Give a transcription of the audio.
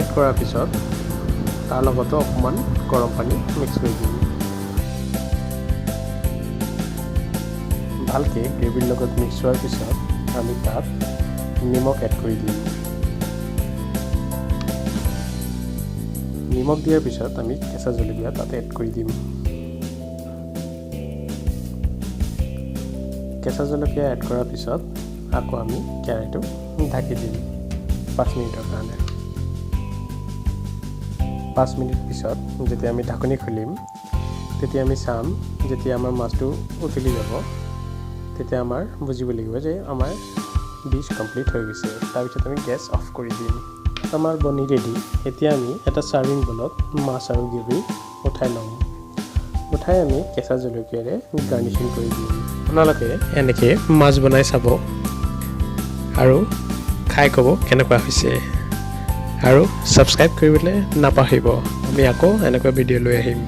Add কৰাৰ পিছত তাৰ লগতে অকণমান গৰম পানী মিক্স কৰি দিম। ভালকৈ গ্ৰেভিৰ লগত মিক্স হোৱাৰ পিছত আমি তাত নিমখ এড কৰি দিম। নিমখ দিয়াৰ পিছত আমি কেঁচা জলকীয়া তাত এড কৰি দিম। কেঁচা জলকীয়া এড কৰাৰ পিছত আকৌ আমি কেৰাহীটো ঢাকি দিম 5 মিনিটৰ কাৰণে। 5 মিনিট পিছত যেতিয়া আমি ঢাকনি খুলিম তেতিয়া আমি চাম যেতিয়া আমাৰ মাছটো উতলি যাব তেতিয়া আমাৰ বুজিব লাগিব যে আমাৰ ডিছ কমপ্লিট হৈ গৈছে। তাৰপিছত আমি গেছ অফ কৰি দিম। আমাৰ বনি ৰেডি। এতিয়া আমি এটা চাৰ্ভিং বলত মাছ আৰু গ্ৰেভি উঠাই ল'ম। উঠাই আমি কেঁচা জলকীয়াৰে গাৰ্নিচিং কৰি দিম। আপোনালোকে এনেকৈ মাছ বনাই চাব আৰু খাই ক'ব কেনেকুৱা হৈছে আৰু ছাবস্ক্ৰাইব কৰিবলৈ নাপাহৰিব। আমি আকৌ এনেকুৱা ভিডিঅ' লৈ আহিম।